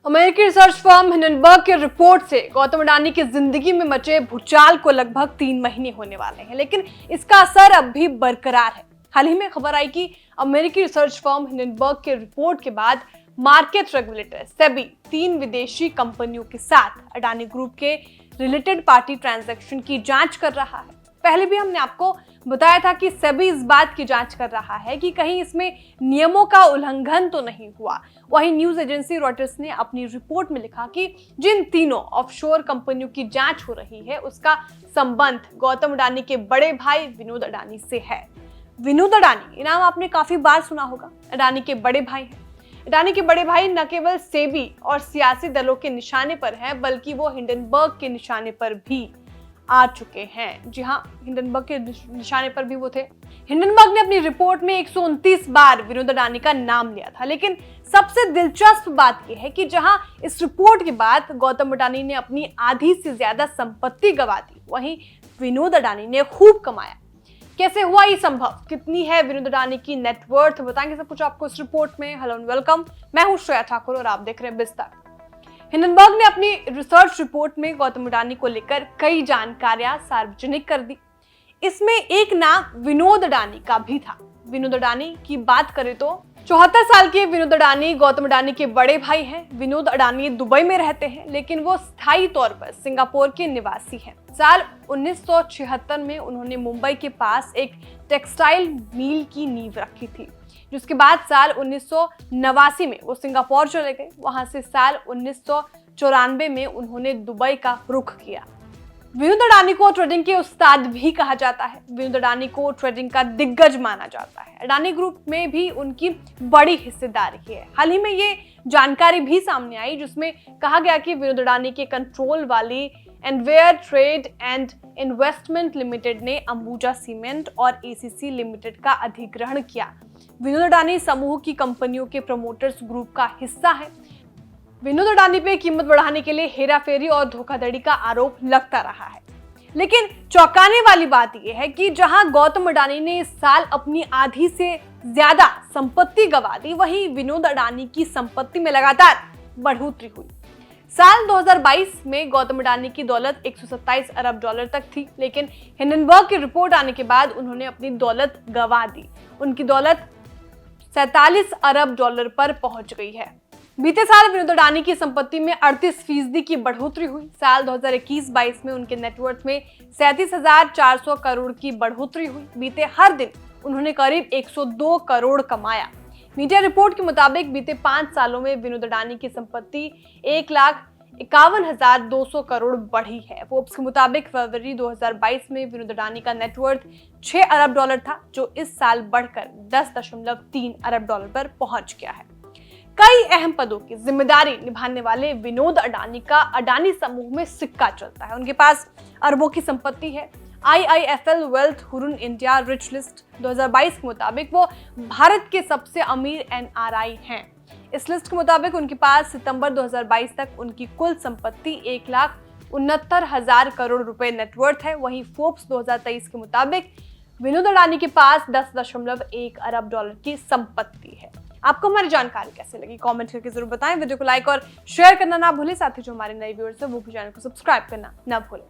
अमेरिकी research firm Hindenburg की report से गौतम अडानी की जिंदगी में मचे भूचाल को लगभग 3 महीने होने वाले हैं, लेकिन इसका असर अब भी बरकरार है। हाल ही में खबर आई कि अमेरिकी रिसर्च फर्म हिंडनबर्ग के रिपोर्ट के बाद मार्केट रेगुलेटर सेबी 3 विदेशी कंपनियों के साथ अडानी ग्रुप के रिलेटेड पार्टी ट्रांजैक्शन की जांच कर रहा है। पहले भी हमने आपको बताया था कि सेबी इस बात की जांच कर रहा है कि कहीं इसमें नियमों का उल्लंघन तो नहीं हुआ। वहीं न्यूज एजेंसी रॉयटर्स ने अपनी रिपोर्ट में लिखा कि जिन तीनों ऑफशोर कंपनियों की जांच हो रही है उसका संबंध गौतम अडानी के बड़े भाई विनोद अडानी से है। विनोद अडानी, ये नाम आपने काफी बार सुना होगा। अडानी के बड़े भाई हैं। अडानी के बड़े भाई न केवल सेबी और सियासी दलों के निशाने पर हैं, बल्कि वो हिंडनबर्ग के निशाने पर भी आ चुके हैं। जी हाँ, हिंडनबर्ग के निशाने पर भी वो थे। हिंडनबर्ग ने अपनी रिपोर्ट में 129 बार विनोद अडानी का नाम लिया था, लेकिन सबसे दिलचस्प बात यह है कि जहां इस रिपोर्ट के बाद गौतम अडानी ने अपनी आधी से ज्यादा संपत्ति गंवा दी, वहीं विनोद अडानी ने खूब कमाया। कैसे हुआ ये संभव? कितनी है विनोद अडानी की नेटवर्थ? बताएंगे सब कुछ आपको इस रिपोर्ट में। हेलो एंड वेलकम, मैं हूं श्रेया ठाकुर और आप देख रहे हैं बिस्तर। हिंडनबर्ग ने अपनी रिसर्च रिपोर्ट में गौतम अडानी को लेकर कई जानकारियां सार्वजनिक कर दी। इसमें एक नाम विनोद अडानी का भी था। विनोद अडानी की बात करें तो 74 साल के विनोद अडानी गौतम अडानी के बड़े भाई हैं। विनोद अडानी दुबई में रहते हैं, लेकिन वो स्थायी तौर पर सिंगापुर के निवासी हैं। साल 1976 में उन्होंने मुंबई के पास एक टेक्सटाइल मिल की नींव रखी थी, जिसके बाद साल 1989 में वो सिंगापुर चले गए। वहां से साल 1994 में उन्होंने दुबई का रुख किया। विनोद अडानी को ट्रेडिंग के उस्ताद भी कहा जाता है। विनोद अडानी को ट्रेडिंग का दिग्गज माना जाता है। अडानी ग्रुप में भी उनकी बड़ी हिस्सेदारी है। हाल ही में ये जानकारी भी सामने आई, जिसमें कहा गया कि विनोद अडानी के कंट्रोल वाली एनवेयर ट्रेड एंड इन्वेस्टमेंट लिमिटेड ने अंबुजा सीमेंट और एसीसी लिमिटेड का अधिग्रहण किया। विनोद अडानी समूह की कंपनियों के प्रमोटर्स ग्रुप का हिस्सा है। विनोद अडानी पे कीमत बढ़ाने के लिए हेराफेरी और धोखाधड़ी का आरोप लगता रहा है। लेकिन चौंकाने वाली बात यह है कि जहां गौतम अडानी ने इस साल अपनी आधी से ज्यादा संपत्ति गंवा दी, वहीं विनोद अडानी की संपत्ति में लगातार बढ़ोतरी हुई। साल 2022 में गौतम अडानी की दौलत 127 अरब डॉलर तक थी, लेकिन हिंडनबर्ग की रिपोर्ट आने के बाद उन्होंने अपनी दौलत गंवा दी। उनकी दौलत 47 अरब डॉलर पर पहुंच गई है। बीते साल विनोद अडानी की संपत्ति में 38% की बढ़ोतरी हुई। साल 2021-22 में उनके नेटवर्थ में 37,400 करोड़ की बढ़ोतरी हुई। बीते हर दिन उन्होंने करीब 102 करोड़ कमाया। मीडिया रिपोर्ट के मुताबिक बीते 5 सालों में विनोद अडानी की संपत्ति 1,51,200 करोड़ बढ़ी है। फोर्ब्स के मुताबिक फरवरी 2022 में विनोद अडानी का नेटवर्थ 6 अरब डॉलर था, जो इस साल बढ़कर 10.3 अरब डॉलर पर पहुंच गया है। कई अहम पदों की जिम्मेदारी निभाने वाले विनोद अडानी का अडानी समूह में सिक्का चलता है। उनके पास अरबों की संपत्ति है। IIFL wealth Hurun India rich list 2022 के मुताबिक वो भारत के सबसे अमीर NRI हैं। इस लिस्ट के मुताबिक उनके पास सितंबर 2022 तक उनकी कुल संपत्ति 1,69,000 करोड़ रुपए नेटवर्थ है। वहीं फोर्ब्स 2023 के मुताबिक विनोद अडानी के पास 10.1 अरब डॉलर की संपत्ति है। आपको हमारी जानकारी कैसे लगी? कमेंट करके जरूर बताएं। वीडियो को लाइक और शेयर करना ना भूलें। साथ ही जो हमारे नए व्यूअर्स हैं वो भी चैनल को सब्सक्राइब करना ना भूलें।